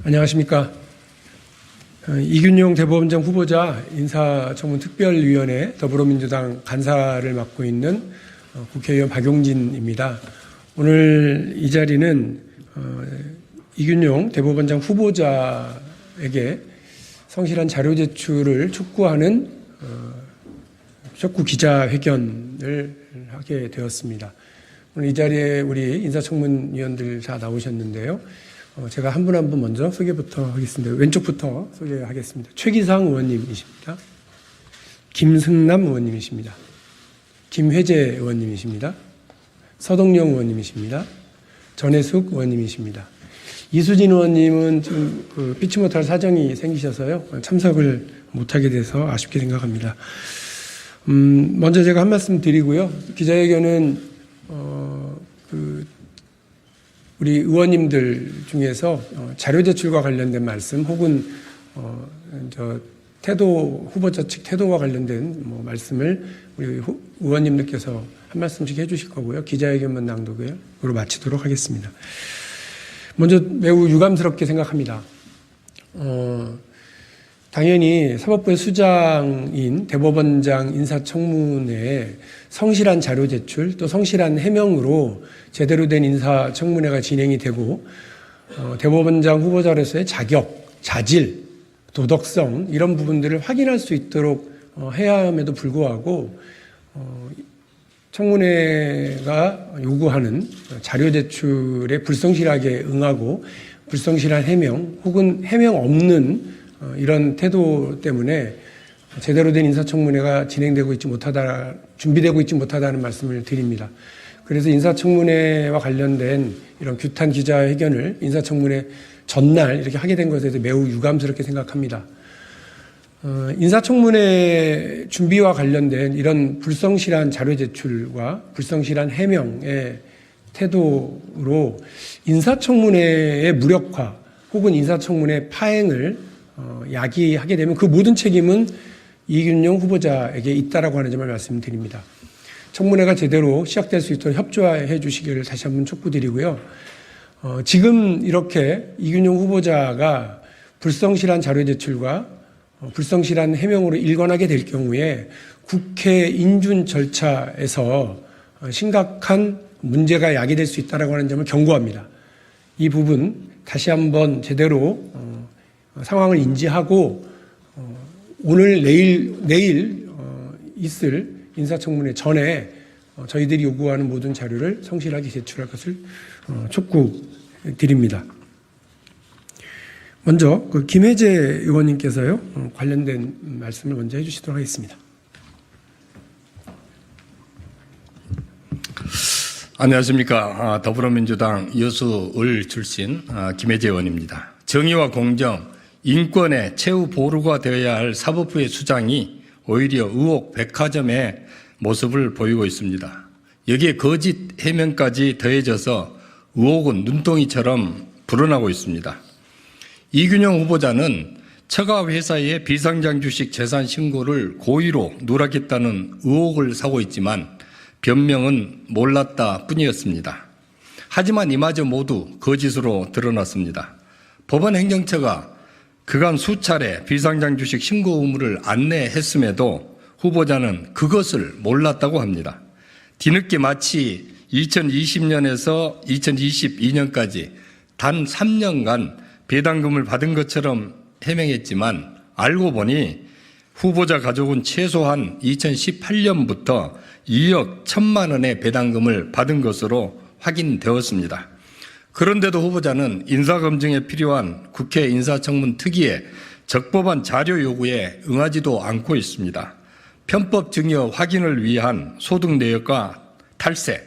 안녕하십니까. 이균용 대법원장 후보자 인사청문특별위원회 더불어민주당 간사를 맡고 있는 국회의원 박용진입니다. 오늘 이 자리는 이균용 대법원장 후보자에게 성실한 자료 제출을 촉구하는 촉구 기자회견을 하게 되었습니다. 오늘 이 자리에 우리 인사청문위원들 다 나오셨는데요. 제가 한 분 한 분 먼저 소개부터 하겠습니다. 왼쪽부터 소개하겠습니다. 최기상 의원님이십니다. 김승남 의원님이십니다. 김회재 의원님이십니다. 서동영 의원님이십니다. 전혜숙 의원님이십니다. 이수진 의원님은 지금 피치 못할 사정이 생기셔서요. 참석을 못하게 돼서 아쉽게 생각합니다. 먼저 제가 한 말씀 드리고요. 기자회견은 우리 의원님들 중에서 자료 제출과 관련된 말씀 혹은 태도 후보자 측 태도와 관련된 말씀을 우리 의원님들께서 한 말씀씩 해주실 거고요. 기자회견만 낭독으로 마치도록 하겠습니다. 먼저 매우 유감스럽게 생각합니다. 당연히 사법부의 수장인 대법원장 인사청문회에 성실한 자료 제출 또 성실한 해명으로 제대로 된 인사청문회가 진행이 되고 대법원장 후보자로서의 자격, 자질, 도덕성 이런 부분들을 확인할 수 있도록 해야 함에도 불구하고 청문회가 요구하는 자료 제출에 불성실하게 응하고 불성실한 해명 혹은 해명 없는 이런 태도 때문에 제대로 된 인사청문회가 준비되고 있지 못하다는 말씀을 드립니다. 그래서 인사청문회와 관련된 이런 규탄 기자회견을 인사청문회 전날 이렇게 하게 된 것에 대해서 매우 유감스럽게 생각합니다. 인사청문회 준비와 관련된 이런 불성실한 자료 제출과 불성실한 해명의 태도로 인사청문회의 무력화 혹은 인사청문회 파행을 야기하게 되면 그 모든 책임은 이균용 후보자에게 있다라고 하는 점을 말씀드립니다. 청문회가 제대로 시작될 수 있도록 협조해 주시기를 다시 한번 촉구드리고요. 지금 이렇게 이균용 후보자가 불성실한 자료 제출과 불성실한 해명으로 일관하게 될 경우에 국회 인준 절차에서 심각한 문제가 야기될 수 있다라고 하는 점을 경고합니다. 이 부분 다시 한번 제대로 상황을 인지하고 오늘 내일 있을 인사청문회 전에 저희들이 요구하는 모든 자료를 성실하게 제출할 것을 촉구드립니다. 먼저 김혜재 의원님께서요 관련된 말씀을 먼저 해주시도록 하겠습니다. 안녕하십니까. 더불어민주당 여수을 출신 김혜재 의원입니다. 정의와 공정, 인권의 최후 보루가 되어야 할 사법부의 수장이 오히려 의혹 백화점의 모습을 보이고 있습니다. 여기에 거짓 해명까지 더해져서 의혹은 눈덩이처럼 불어나고 있습니다. 이균용 후보자는 처가 회사의 비상장 주식 재산 신고를 고의로 누락했다는 의혹을 사고 있지만 변명은 몰랐다 뿐이었습니다. 하지만 이마저 모두 거짓으로 드러났습니다. 법원 행정처가 그간 수차례 비상장 주식 신고 의무를 안내했음에도 후보자는 그것을 몰랐다고 합니다. 뒤늦게 마치 2020년에서 2022년까지 단 3년간 배당금을 받은 것처럼 해명했지만 알고 보니 후보자 가족은 최소한 2018년부터 2억 1천만 원의 배당금을 받은 것으로 확인되었습니다. 그런데도 후보자는 인사검증에 필요한 국회 인사청문 특위의 적법한 자료 요구에 응하지도 않고 있습니다. 편법 증여 확인을 위한 소득 내역과 탈세,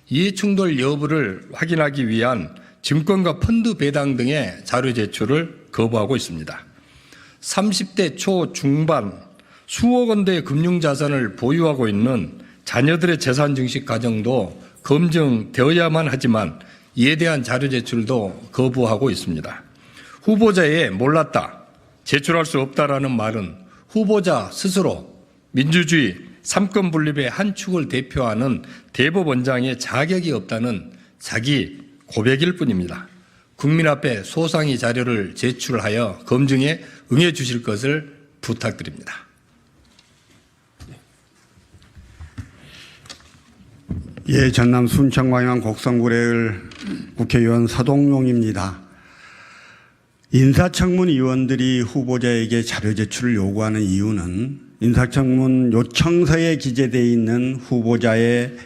이해충돌 여부를 확인하기 위한 증권과 펀드 배당 등의 자료 제출을 거부하고 있습니다. 30대 초중반 수억 원대의 금융자산을 보유하고 있는 자녀들의 재산 증식 과정도 검증되어야만 하지만 이에 대한 자료 제출도 거부하고 있습니다. 후보자의 몰랐다, 제출할 수 없다라는 말은 후보자 스스로 민주주의 3권 분립의 한 축을 대표하는 대법원장의 자격이 없다는 자기 고백일 뿐입니다. 국민 앞에 소상히 자료를 제출하여 검증에 응해 주실 것을 부탁드립니다. 예, 전남 순천광양 곡성구례을 국회의원 서동용입니다. 인사청문 위원들이 후보자에게 자료 제출을 요구하는 이유는 인사청문 요청서에 기재되어 있는 후보자의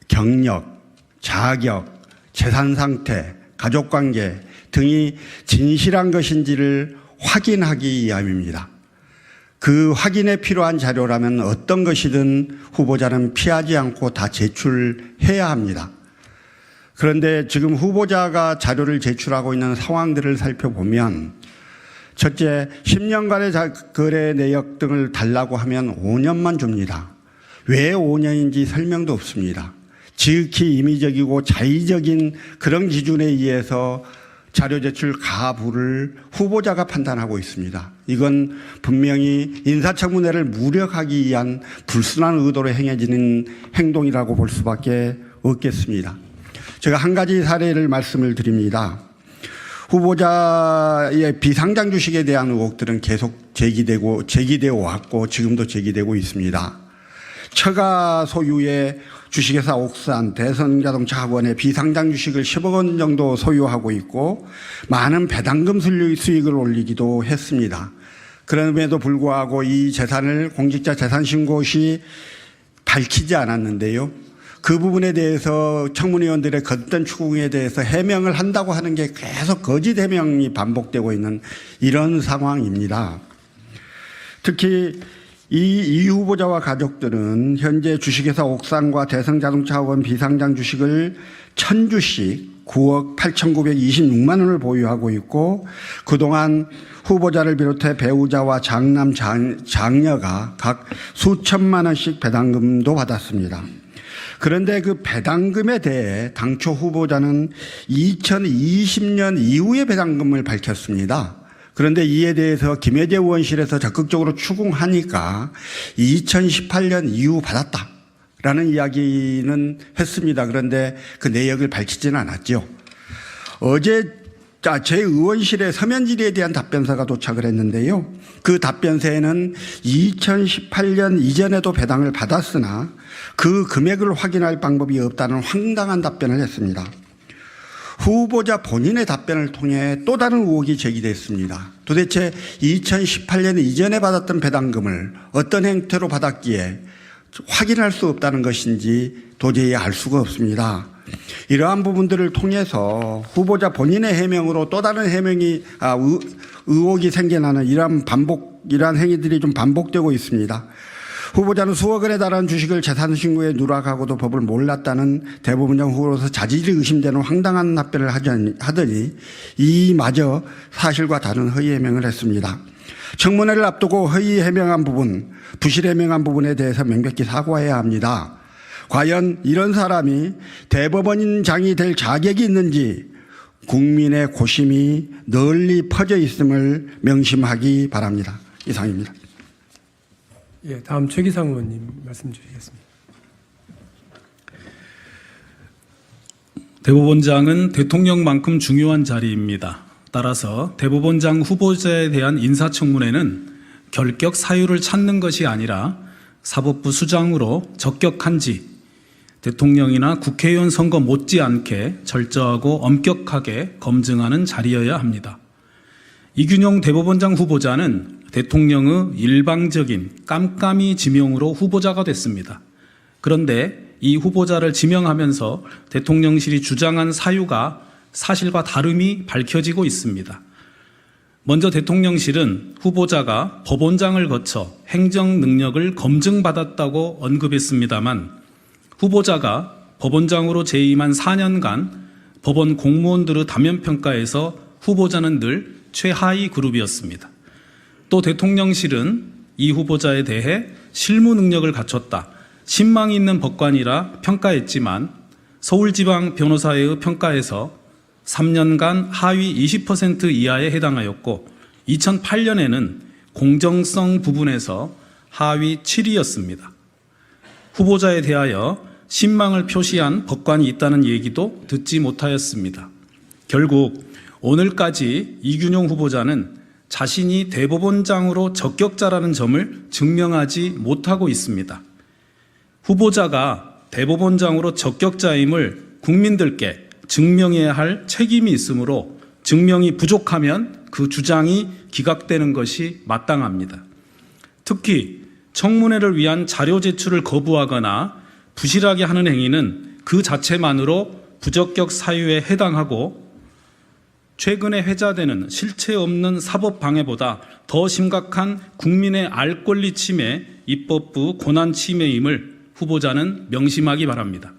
경력, 자격, 재산 상태, 가족관계 등이 진실한 것인지를 확인하기 위함입니다. 그 확인에 필요한 자료라면 어떤 것이든 후보자는 피하지 않고 다 제출해야 합니다. 그런데 지금 후보자가 자료를 제출하고 있는 상황들을 살펴보면 첫째, 10년간의 거래 내역 등을 달라고 하면 5년만 줍니다. 왜 5년인지 설명도 없습니다. 지극히 임의적이고 자의적인 그런 기준에 의해서 자료 제출 가부를 후보자가 판단하고 있습니다. 이건 분명히 인사청문회를 무력하기 위한 불순한 의도로 행해지는 행동이라고 볼 수밖에 없겠습니다. 제가 한 가지 사례를 말씀을 드립니다. 후보자의 비상장 주식에 대한 의혹들은 계속 제기되어 왔고 지금도 제기되고 있습니다. 처가 소유의 주식회사 옥산, 대선자동차학원의 비상장 주식을 10억 원 정도 소유하고 있고 많은 배당금 수익을 올리기도 했습니다. 그럼에도 불구하고 이 재산을 공직자 재산신고 시 밝히지 않았는데요. 그 부분에 대해서 청문위원들의 거듭된 추궁에 대해서 해명을 한다고 하는 게 계속 거짓 해명이 반복되고 있는 이런 상황입니다. 특히 이 후보자와 가족들은 현재 주식회사 옥산과 대성자동차학원 비상장 주식을 1000주씩 9억 8,926만 원을 보유하고 있고 그동안 후보자를 비롯해 배우자와 장남, 장녀가 각 수천만 원씩 배당금도 받았습니다. 그런데 그 배당금에 대해 당초 후보자는 2020년 이후에 배당금을 밝혔습니다. 그런데 이에 대해서 김혜재 의원실에서 적극적으로 추궁하니까 2018년 이후 받았다라는 이야기는 했습니다. 그런데 그 내역을 밝히지는 않았죠. 어제 제 의원실에 서면 질의에 대한 답변서가 도착을 했는데요. 그 답변서에는 2018년 이전에도 배당을 받았으나 그 금액을 확인할 방법이 없다는 황당한 답변을 했습니다. 후보자 본인의 답변을 통해 또 다른 의혹이 제기됐습니다. 도대체 2018년 이전에 받았던 배당금을 어떤 행태로 받았기에 확인할 수 없다는 것인지 도저히 알 수가 없습니다. 이러한 부분들을 통해서 후보자 본인의 해명으로 또 다른 의혹이 생겨나는 이러한 행위들이 좀 반복되고 있습니다. 후보자는 수억 원에 달하는 주식을 재산신고에 누락하고도 법을 몰랐다는 대법원장 후보로서 자질이 의심되는 황당한 답변을 하더니 이마저 사실과 다른 허위 해명을 했습니다. 청문회를 앞두고 허위 해명한 부분, 부실 해명한 부분에 대해서 명백히 사과해야 합니다. 과연 이런 사람이 대법원장이 될 자격이 있는지 국민의 고심이 널리 퍼져 있음을 명심하기 바랍니다. 이상입니다. 예, 다음 최기상 의원님 말씀 주시겠습니다. 대법원장은 대통령만큼 중요한 자리입니다. 따라서 대법원장 후보자에 대한 인사청문회는 결격 사유를 찾는 것이 아니라 사법부 수장으로 적격한지 대통령이나 국회의원 선거 못지않게 철저하고 엄격하게 검증하는 자리여야 합니다. 이균용 대법원장 후보자는 대통령의 일방적인 깜깜이 지명으로 후보자가 됐습니다. 그런데 이 후보자를 지명하면서 대통령실이 주장한 사유가 사실과 다름이 밝혀지고 있습니다. 먼저 대통령실은 후보자가 법원장을 거쳐 행정 능력을 검증받았다고 언급했습니다만 후보자가 법원장으로 재임한 4년간 법원 공무원들의 다면평가에서 후보자는 늘 최하위 그룹이었습니다. 또 대통령실은 이 후보자에 대해 실무 능력을 갖췄다, 신망이 있는 법관이라 평가했지만 서울지방 변호사회의 평가에서 3년간 하위 20% 이하에 해당하였고 2008년에는 공정성 부분에서 하위 7위였습니다. 후보자에 대하여 신망을 표시한 법관이 있다는 얘기도 듣지 못하였습니다. 결국 오늘까지 이균용 후보자는 자신이 대법원장으로 적격자라는 점을 증명하지 못하고 있습니다. 후보자가 대법원장으로 적격자임을 국민들께 증명해야 할 책임이 있으므로 증명이 부족하면 그 주장이 기각되는 것이 마땅합니다. 특히 청문회를 위한 자료 제출을 거부하거나 부실하게 하는 행위는 그 자체만으로 부적격 사유에 해당하고 최근에 회자되는 실체 없는 사법 방해보다 더 심각한 국민의 알 권리 침해, 입법부 권한 침해임을 후보자는 명심하기 바랍니다.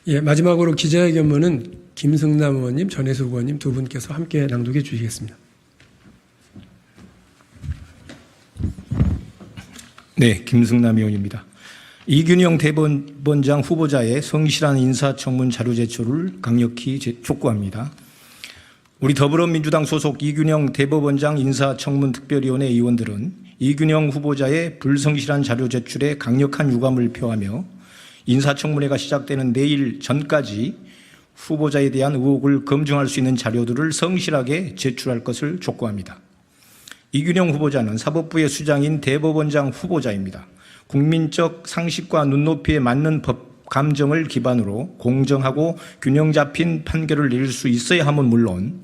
예, 마지막으로 기자회견문은 김승남 의원님, 전혜수 의원님 두 분께서 함께 낭독해 주시겠습니다. 네, 김승남 의원입니다. 이균용 대법원장 후보자의 성실한 인사청문 자료 제출을 강력히 촉구합니다. 우리 더불어민주당 소속 이균용 대법원장 인사청문특별위원회 의원들은 이균용 후보자의 불성실한 자료 제출에 강력한 유감을 표하며 인사청문회가 시작되는 내일 전까지 후보자에 대한 의혹을 검증할 수 있는 자료들을 성실하게 제출할 것을 촉구합니다. 이균용 후보자는 사법부의 수장인 대법원장 후보자입니다. 국민적 상식과 눈높이에 맞는 법 감정을 기반으로 공정하고 균형 잡힌 판결을 내릴 수 있어야 함은 물론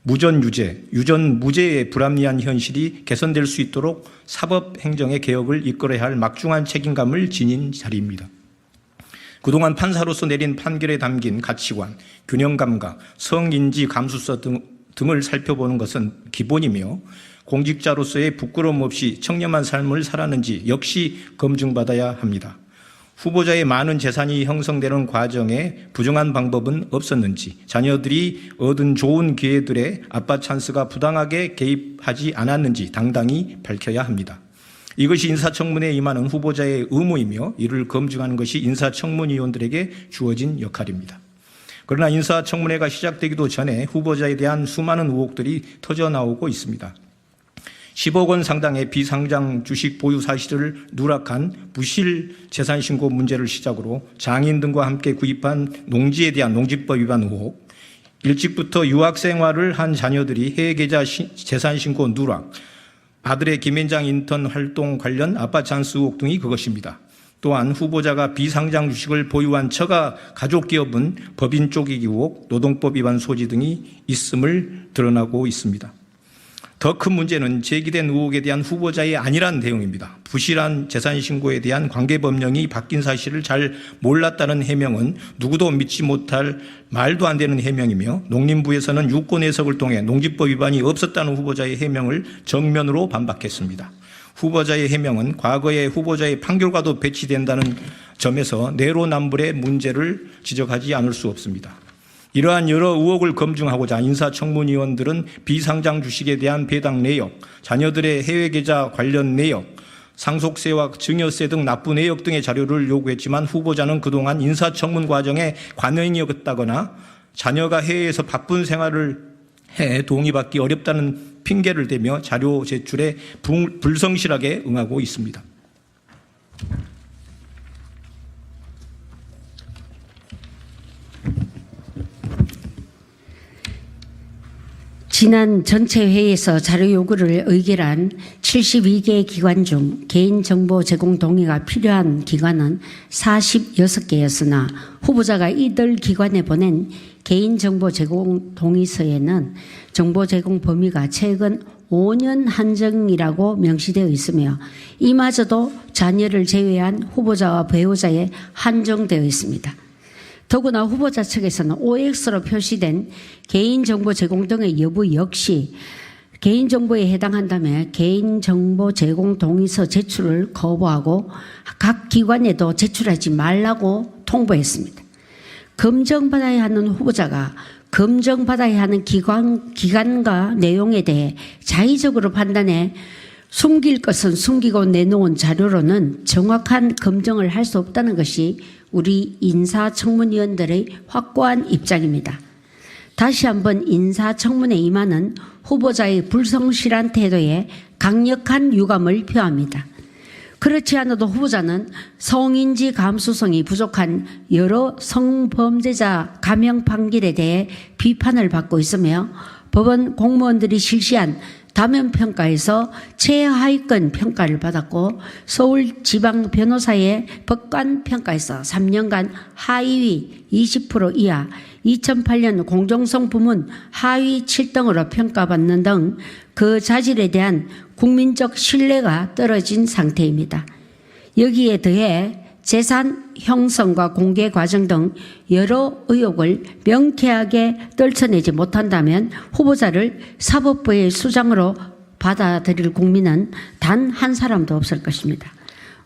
무전유죄, 유전무죄의 불합리한 현실이 개선될 수 있도록 사법행정의 개혁을 이끌어야 할 막중한 책임감을 지닌 자리입니다. 그동안 판사로서 내린 판결에 담긴 가치관, 균형감과 성인지 감수성 등을 살펴보는 것은 기본이며 공직자로서의 부끄러움 없이 청렴한 삶을 살았는지 역시 검증받아야 합니다. 후보자의 많은 재산이 형성되는 과정에 부정한 방법은 없었는지, 자녀들이 얻은 좋은 기회들에 아빠 찬스가 부당하게 개입하지 않았는지 당당히 밝혀야 합니다. 이것이 인사청문회에 임하는 후보자의 의무이며 이를 검증하는 것이 인사청문위원들에게 주어진 역할입니다. 그러나 인사청문회가 시작되기도 전에 후보자에 대한 수많은 의혹들이 터져나오고 있습니다. 10억 원 상당의 비상장 주식 보유 사실을 누락한 부실 재산 신고 문제를 시작으로 장인 등과 함께 구입한 농지에 대한 농지법 위반 의혹, 일찍부터 유학 생활을 한 자녀들이 해외 계좌 재산 신고 누락, 아들의 김앤장 인턴 활동 관련 아빠 찬스 의혹 등이 그것입니다. 또한 후보자가 비상장 주식을 보유한 처가 가족기업은 법인 쪼개기 의혹, 노동법 위반 소지 등이 있음을 드러나고 있습니다. 더 큰 문제는 제기된 의혹에 대한 후보자의 안일한 대응입니다. 부실한 재산 신고에 대한 관계법령이 바뀐 사실을 잘 몰랐다는 해명은 누구도 믿지 못할 말도 안 되는 해명이며 농림부에서는 유권 해석을 통해 농지법 위반이 없었다는 후보자의 해명을 정면으로 반박했습니다. 후보자의 해명은 과거의 후보자의 판결과도 배치된다는 점에서 내로남불의 문제를 지적하지 않을 수 없습니다. 이러한 여러 의혹을 검증하고자 인사청문위원들은 비상장 주식에 대한 배당 내역, 자녀들의 해외 계좌 관련 내역, 상속세와 증여세 등 납부 내역 등의 자료를 요구했지만 후보자는 그동안 인사청문 과정에 관행이었다거나 자녀가 해외에서 바쁜 생활을 해 동의받기 어렵다는 핑계를 대며 자료 제출에 불성실하게 응하고 있습니다. 지난 전체 회의에서 자료 요구를 의결한 72개 기관 중 개인정보 제공 동의가 필요한 기관은 46개였으나 후보자가 이들 기관에 보낸 개인정보 제공 동의서에는 정보 제공 범위가 최근 5년 한정이라고 명시되어 있으며 이마저도 자녀를 제외한 후보자와 배우자에 한정되어 있습니다. 더구나 후보자 측에서는 OX로 표시된 개인정보 제공 등의 여부 역시 개인정보에 해당한다며 개인정보 제공 동의서 제출을 거부하고 각 기관에도 제출하지 말라고 통보했습니다. 검증받아야 하는 후보자가 검증받아야 하는 기관과 내용에 대해 자의적으로 판단해 숨길 것은 숨기고 내놓은 자료로는 정확한 검증을 할 수 없다는 것이 우리 인사청문위원들의 확고한 입장입니다. 다시 한번 인사청문회 임하는 후보자의 불성실한 태도에 강력한 유감을 표합니다. 그렇지 않아도 후보자는 성인지 감수성이 부족한 여러 성범죄자 감형 판결에 대해 비판을 받고 있으며 법원 공무원들이 실시한 다면평가에서 최하위권 평가를 받았고 서울지방변호사의 법관평가에서 3년간 하위 20% 이하, 2008년 공정성 부문 하위 7등으로 평가받는 등 그 자질에 대한 국민적 신뢰가 떨어진 상태입니다. 여기에 더해 재산 형성과 공개 과정 등 여러 의혹을 명쾌하게 떨쳐내지 못한다면 후보자를 사법부의 수장으로 받아들일 국민은 단 한 사람도 없을 것입니다.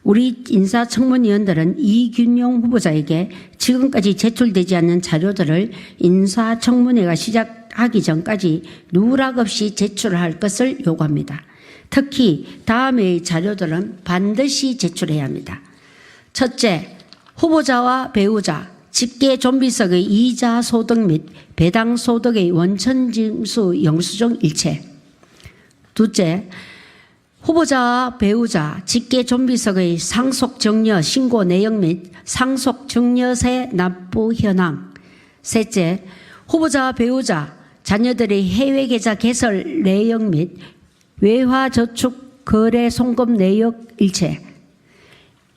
우리 인사청문위원들은 이균용 후보자에게 지금까지 제출되지 않는 자료들을 인사청문회가 시작하기 전까지 누락 없이 제출할 것을 요구합니다. 특히 다음의 자료들은 반드시 제출해야 합니다. 첫째, 후보자와 배우자, 직계 좀비석의 이자 소득 및 배당 소득의 원천징수 영수증 일체. 둘째, 후보자와 배우자, 직계 좀비석의 상속 증여 신고 내역 및 상속 증여세 납부 현황. 셋째, 후보자와 배우자, 자녀들의 해외 계좌 개설 내역 및 외화 저축 거래 송금 내역 일체.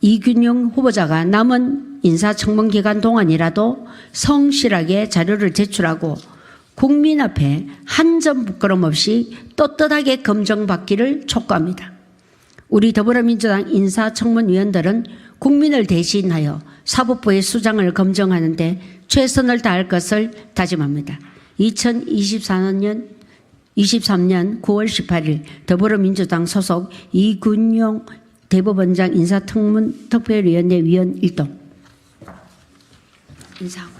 이균용 후보자가 남은 인사청문 기간 동안이라도 성실하게 자료를 제출하고 국민 앞에 한 점 부끄럼 없이 떳떳하게 검증받기를 촉구합니다. 우리 더불어민주당 인사청문위원들은 국민을 대신하여 사법부의 수장을 검증하는 데 최선을 다할 것을 다짐합니다. 2023년 9월 18일 더불어민주당 소속 이균용 대법원장 인사특별위원회 위원 1동. 인사하고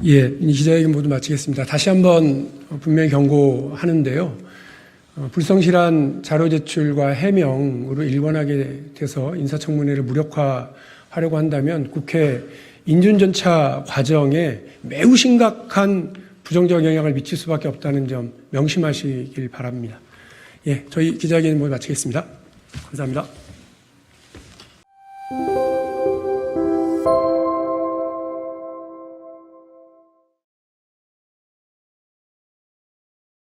예, 기자회견 모두 마치겠습니다. 다시 한번 분명히 경고하는데요. 불성실한 자료 제출과 해명으로 일관하게 돼서 인사청문회를 무력화하려고 한다면 국회 인준전차 과정에 매우 심각한 부정적 영향을 미칠 수밖에 없다는 점 명심하시길 바랍니다. 예, 저희 기자회견 모두 마치겠습니다. 감사합니다.